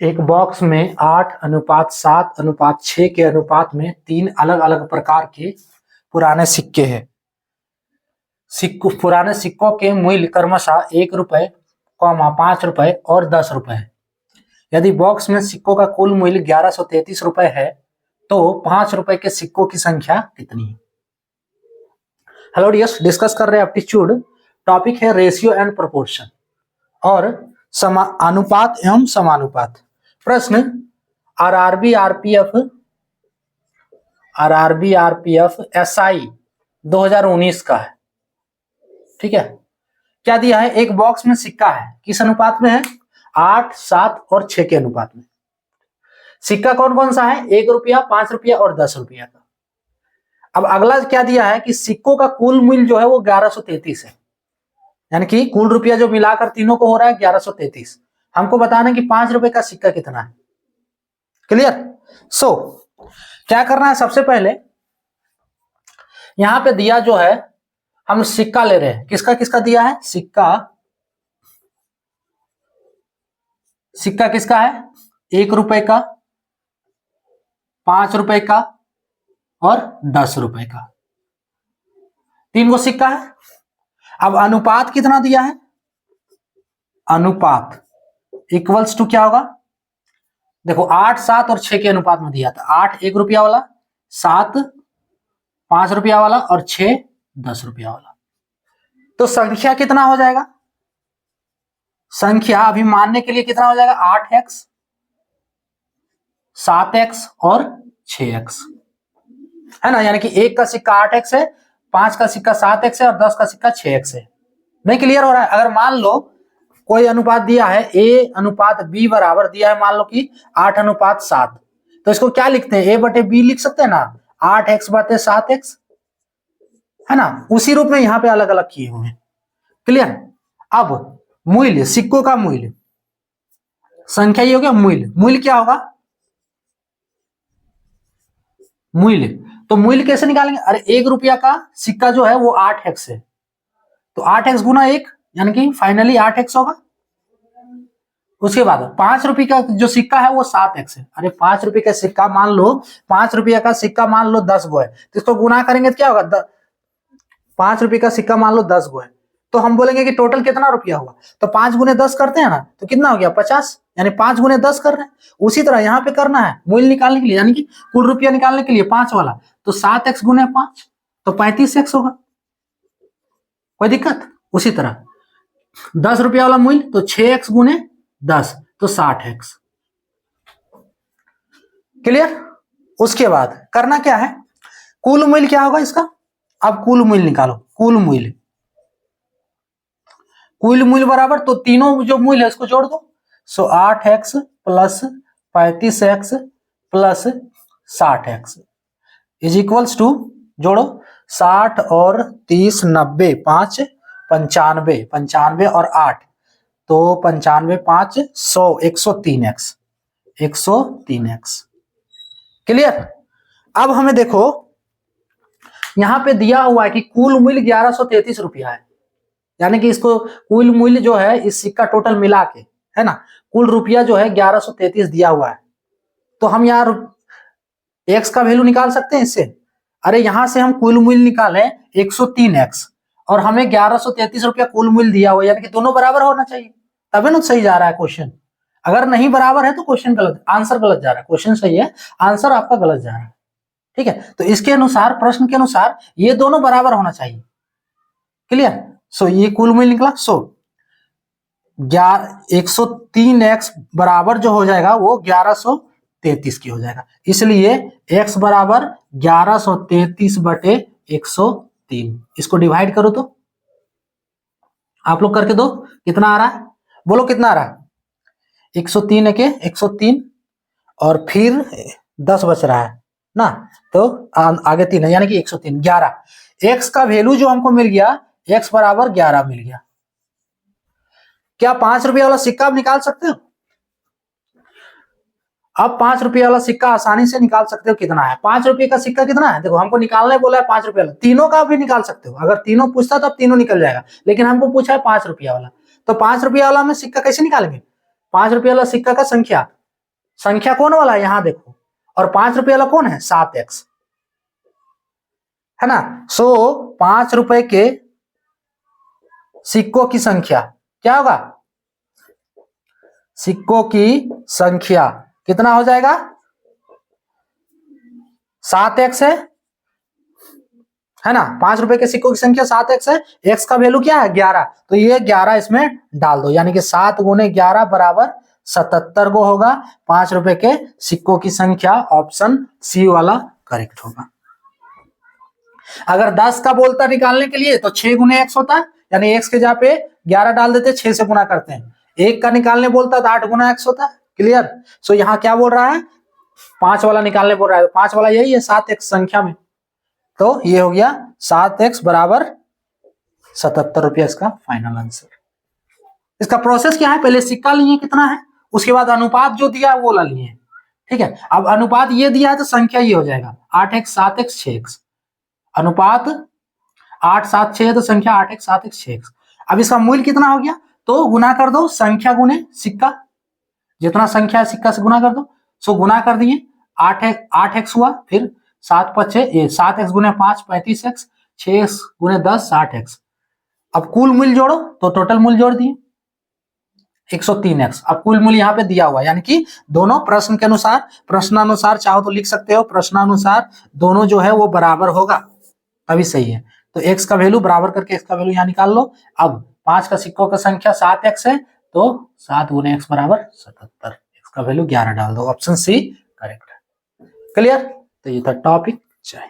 एक बॉक्स में 8:7:6 के अनुपात में 3 अलग अलग प्रकार के पुराने सिक्के हैं। पुराने सिक्कों के मूल्य क्रमशः 1 रुपए, 5 रुपए और 10 रुपए है। यदि बॉक्स में सिक्कों का कुल मूल्य 1133 रुपए है तो 5 रुपए के सिक्कों की संख्या कितनी है? हेलो डियर्स, डिस्कस कर रहे हैं एप्टीट्यूड। टॉपिक है रेशियो एंड प्रोपोर्शन और अनुपात एवं समानुपात। प्रश्न आरआरबी आरपीएफ एसआई 2019 का है। ठीक है, क्या दिया है? एक बॉक्स में सिक्का है, किस अनुपात में है? 8, 7 और 6 के अनुपात में। सिक्का कौन कौन सा है? 1 रुपया, 5 रुपया और 10 रुपया का। अब अगला क्या दिया है कि सिक्कों का कुल मूल्य जो है वो 1133 है, यानी कि कुल रुपया जो मिलाकर तीनों को हो रहा है 1133। हमको बताना है कि 5 रुपए का सिक्का कितना है। क्लियर? सो क्या करना है? सबसे पहले यहां पे दिया जो है, हम सिक्का ले रहे हैं। किसका किसका दिया है? सिक्का किसका है? 1 रुपए का, 5 रुपए का और 10 रुपए का। 3 को सिक्का है। अब अनुपात कितना दिया है? अनुपात इक्वल्स टू क्या होगा? देखो 8, 7 और 6 के अनुपात में दिया था। 8 1 रुपया वाला, 7 5 रुपया वाला और 6 10 रुपया वाला। तो संख्या कितना हो जाएगा? संख्या अभी मानने के लिए कितना हो जाएगा? 8x, 7x और 6x है ना। यानी कि 1 का सिक्का 8x है, 5 का सिक्का 7x है और 10 का सिक्का 6x है। नहीं क्लियर हो रहा है? अगर मान लो कोई अनुपात दिया है A/B बराबर दिया है, मान लो कि 8:7, तो इसको क्या लिखते हैं? A/B लिख सकते हैं ना, 8x/7x है ना। उसी रूप में यहां पे अलग अलग किए हुए हैं। क्लियर? अब मूल्य, सिक्कों का मूल्य, संख्या ये हो गया। मूल्य क्या होगा? मूल्य तो मूल्य कैसे निकालेंगे? अरे 1 रुपया का सिक्का जो है वो 8x है, तो 8x गुना 1 यानी कि फाइनली 8x होगा। उसके बाद 5 रुपए का जो सिक्का है वो 7x है। अरे 5 रुपए का सिक्का मान लो, 5 रुपया का सिक्का मान लो 10 गो है, तो इसको गुना करेंगे तो क्या होगा? 5 रुपए का सिक्का मान लो 10 गो है, तो हम बोलेंगे कि टोटल कितना रुपया हुआ। तो 5 गुने 10 करते हैं ना, तो कितना हो गया? 50, यानी 5 गुने 10 कर रहे हैं। उसी तरह यहाँ पे करना है मूल्य निकालने के लिए, यानी कि कुल रुपया निकालने के लिए 5 वाला, तो 7x गुने 5 तो 35x होगा। कोई दिक्कत? उसी तरह 10 रुपया वाला मूल्य तो 6x गुने 10 तो 60x। क्लियर? उसके बाद करना क्या है? कुल मूल्य क्या होगा इसका? अब कुल मूल्य निकालो। कुल मूल्य बराबर, तो तीनों जो मूल्य है उसको जोड़ दो। So 8x plus 35x plus 60x is equals to, जोड़ो 60 और 30 90, 5 95, 95 और 8 तो 95 5 100, 103x 103x। क्लियर? अब हमें देखो यहां पे दिया हुआ है कि कुल मूल्य 1133 रुपया है, यानी कि इसको कुल मूल्य जो है इस सिक्का टोटल मिला के है ना, कुल रुपया जो है 1133 दिया हुआ है। तो हम यार x का वैल्यू निकाल सकते हैं इससे। अरे यहां से हम कुल मूल्य निकाले 103x और हमें 1133 रुपया कुल मूल्य दिया हुआ है, यानी कि दोनों बराबर होना चाहिए, तभी ना सही जा रहा है क्वेश्चन। अगर नहीं बराबर है तो क्वेश्चन गलत, आंसर गलत जा रहा है। क्वेश्चन सही है, आंसर आपका गलत जा रहा है। ठीक है, तो इसके अनुसार, प्रश्न के अनुसार ये दोनों बराबर होना चाहिए। क्लियर? सो ये कुल मूल्य निकला। सो 103x बराबर जो हो जाएगा वो 1133 की हो जाएगा, इसलिए x बराबर 1133/103। इसको डिवाइड करो तो आप लोग करके दो, कितना आ रहा है? बोलो कितना आ रहा है? 103 के 103 और फिर 10 बच रहा है ना, तो आगे 3 है, यानी कि 103 11। x का वैल्यू जो हमको मिल गया, x बराबर 11 मिल गया। क्या 5 रुपया वाला सिक्का आप निकाल सकते हो? अब 5 रुपया वाला सिक्का आसानी से निकाल सकते हो। कितना है 5 रुपये का सिक्का? कितना है? देखो हमको निकालने बोला है 5 रुपया वाला, तीनों का भी निकाल सकते हो। अगर तीनों पूछता तो अब तीनों निकल जाएगा, लेकिन हमको पूछा है 5 रुपया वाला, तो 5 रुपया वाला में सिक्का कैसे निकालेंगे? 5 रुपया वाला सिक्का का संख्या संख्या कौन वाला है यहां देखो, और 5 रुपये वाला कौन है 7x, है ना। सो 5 रुपए के सिक्कों की संख्या क्या होगा, सिक्कों की संख्या कितना हो जाएगा, 7x है ना। 5 रुपए के सिक्कों की संख्या 7x है, x का वैल्यू क्या है 11, तो ये 11 इसमें डाल दो, यानी कि 7 गुने 11 बराबर 77 को होगा। 5 रुपए के सिक्कों की संख्या ऑप्शन सी वाला करेक्ट होगा। अगर 10 का बोलता निकालने के लिए तो 6 गुने x होता है, यानी x के जगह पे 11 डाल देते, 6 से गुना करते हैं। 1 का निकालने बोलता तो 8 गुना x होता है। क्लियर। सो यहाँ क्या बोल रहा है, 5 वाला निकालने बोल रहा है, 5 वाला यही है 7x संख्या में, तो ये हो गया 7x बराबर 77 रुपया इसका फाइनल आंसर। इसका प्रोसेस क्या है, पहले सिक्का लिए कितना है, उसके बाद अनुपात जो दिया वो ला लिए, ठीक है। अब अनुपात ये दिया है तो संख्या ये हो जाएगा 8x 7x 6x, अनुपात 8 7 6 है तो संख्या 8x 7x 6x। अब इसका मूल्य कितना हो गया, तो गुना कर दो संख्या गुने सिक्का, जितना संख्या है सिक्का से गुना कर दो। सो गुना कर दिए, 8x हुआ, फिर 7 5 6 7x गुने 5 35x, 6x गुने 10 60x। अब कुल मूल्य जोड़ो तो टोटल मूल्य जोड़ दिए 103x। अब कुल मूल्य यहाँ पे दिया हुआ, यानी कि दोनों प्रश्न के अनुसार, प्रश्नानुसार चाहो तो लिख सकते हो, प्रश्नानुसार दोनों जो है वो बराबर होगा तभी सही है। तो x का वैल्यू बराबर करके x का वैल्यू यहाँ निकाल लो। अब 5 का सिक्कों का संख्या 7x है, तो 7 गुने x बराबर 77, x का वैल्यू 11 डाल दो, ऑप्शन सी करेक्ट है। क्लियर। तो ये था टॉपिक। जय